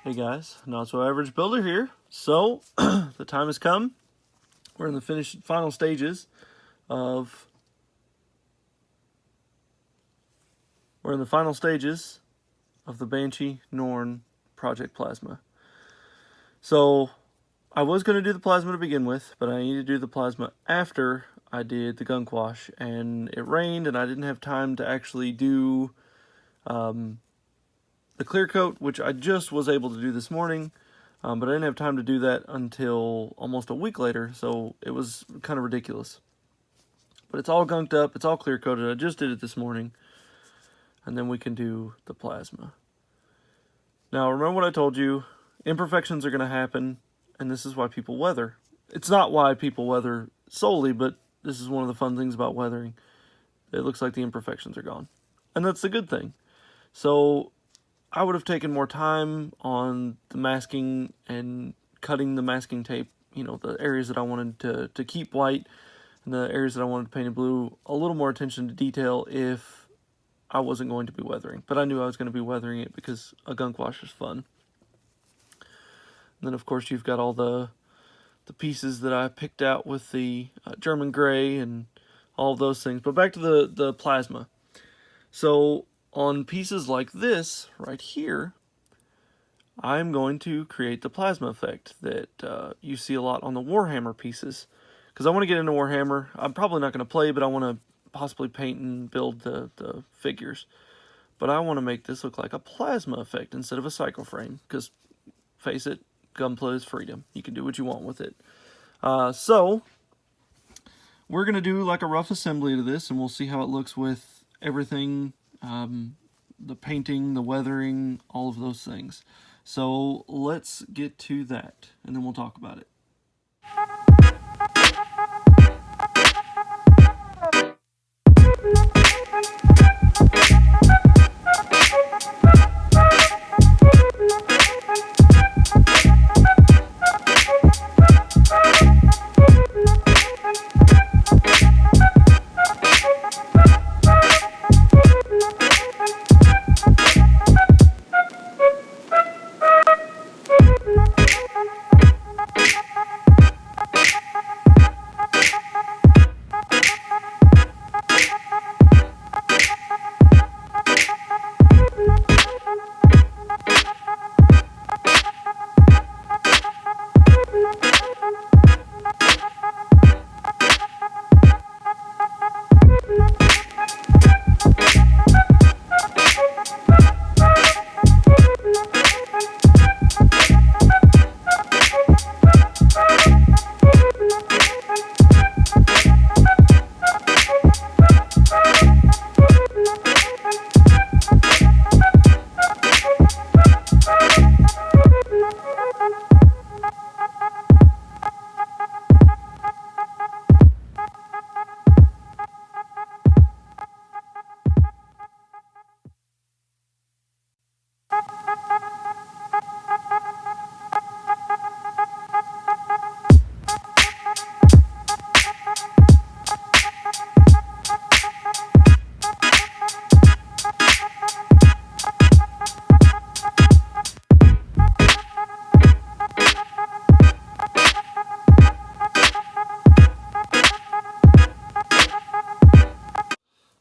Hey guys, Not So Average Builder here. So, the time has come. We're in the final stages of the Banshee Norn Project Plasma. So, I was going to do the plasma to begin with, but I needed to do the plasma after I did the gunk wash, and it rained, and I didn't have time to actually do the clear coat, which I just was able to do this morning. But I didn't have time to do that until almost a week later, so it was kind of ridiculous. But it's all gunked up, it's all clear coated. I just did it this morning, and then we can do the plasma. Now, remember what I told you, imperfections are going to happen, and this is why people weather. It's not why people weather solely, but this is one of the fun things about weathering. It looks like the imperfections are gone, and that's the good thing. So I would have taken more time on the masking and cutting the masking tape, you know, the areas that I wanted to keep white and the areas that I wanted to paint in blue, a little more attention to detail if I wasn't going to be weathering. But I knew I was going to be weathering it because a gunk wash is fun. And then, of course, you've got all the pieces that I picked out with the German gray and all of those things. But back to the plasma. So on pieces like this right here, I'm going to create the plasma effect that you see a lot on the Warhammer pieces. Because I want to get into Warhammer. I'm probably not going to play, but I want to possibly paint and build the figures. But I want to make this look like a plasma effect instead of a cycle frame. Because, face it, gunpla is freedom. You can do what you want with it. So, we're going to do like a rough assembly to this, and we'll see how it looks with everything, the painting, the weathering, all of those things. So let's get to that, and then we'll talk about it.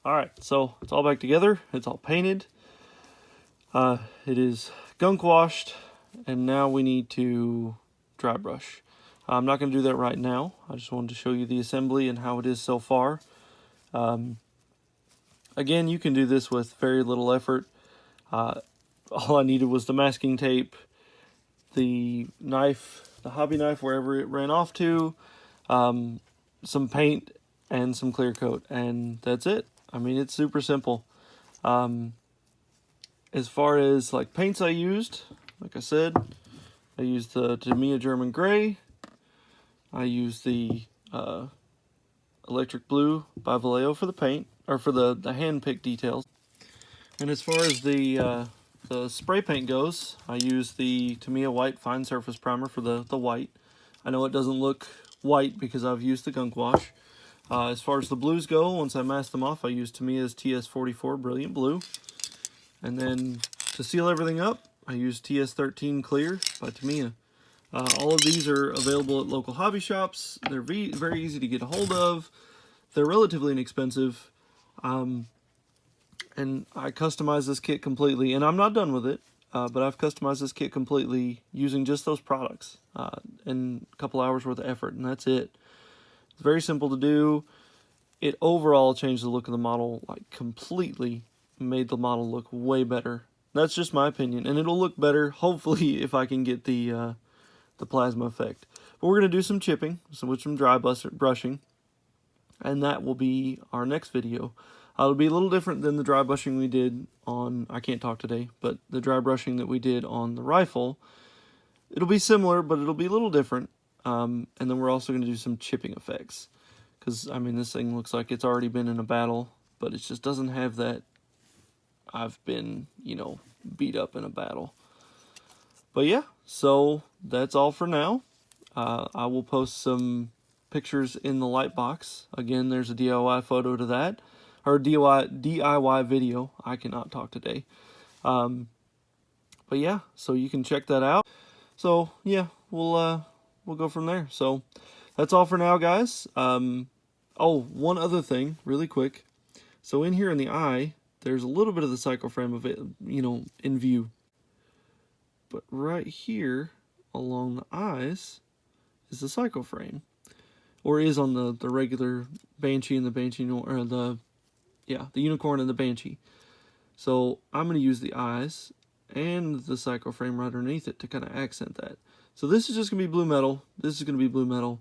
Alright, so it's all back together, it's all painted, it is gunk washed, and now we need to dry brush. I'm not going to do that right now, I just wanted to show you the assembly and how it is so far. Again, you can do this with very little effort. All I needed was the masking tape, the knife, the hobby knife wherever it ran off to, some paint, and some clear coat, and that's it. I mean, it's super simple. As far as like paints I used, like I said, I used the Tamiya German Gray. I used the Electric Blue by Vallejo for the paint, or for the hand-picked details. And as far as the spray paint goes, I used the Tamiya White Fine Surface Primer for the white. I know it doesn't look white because I've used the gunk wash. As far as the blues go, once I masked them off, I used Tamiya's TS44 Brilliant Blue. And then to seal everything up, I use TS13 Clear by Tamiya. All of these are available at local hobby shops. They're very easy to get a hold of. They're relatively inexpensive. And I customized this kit completely, and I'm not done with it, but I've customized this kit completely using just those products and a couple hours worth of effort, and that's it. It's very simple to do. It overall changed the look of the model like completely, made the model look way better. That's just my opinion, and it'll look better hopefully if I can get the plasma effect. But we're gonna do some chipping, with some dry brushing, and that will be our next video. It'll be a little different than the dry brushing we did on, I can't talk today, but the dry brushing that we did on the rifle. It'll be similar, but it'll be a little different. And then we're also going to do some chipping effects. Because, I mean, this thing looks like it's already been in a battle, but it just doesn't have that I've been, you know, beat up in a battle. But yeah, so that's all for now. I will post some pictures in the light box. Again, there's a DIY photo to that. Or DIY video. I cannot talk today. But yeah, so you can check that out. So yeah, we'll go from there. So that's all for now, guys. Oh, one other thing, really quick. So in here in the eye, there's a little bit of the cycle frame of it, you know, in view. But right here along the eyes is the cycle frame, or is on the regular Banshee and the Banshee, or the Unicorn and the Banshee. So I'm going to use the eyes and the cycle frame right underneath it to kind of accent that. So this is just going to be blue metal. This is going to be blue metal.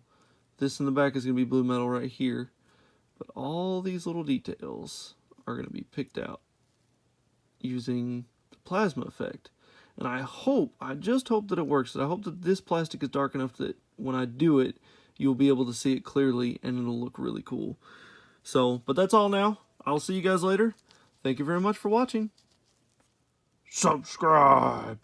This in the back is going to be blue metal right here. But all these little details are going to be picked out using the plasma effect. And I just hope that it works. I hope that this plastic is dark enough that when I do it, you'll be able to see it clearly and it'll look really cool. So, but that's all now. I'll see you guys later. Thank you very much for watching. Subscribe.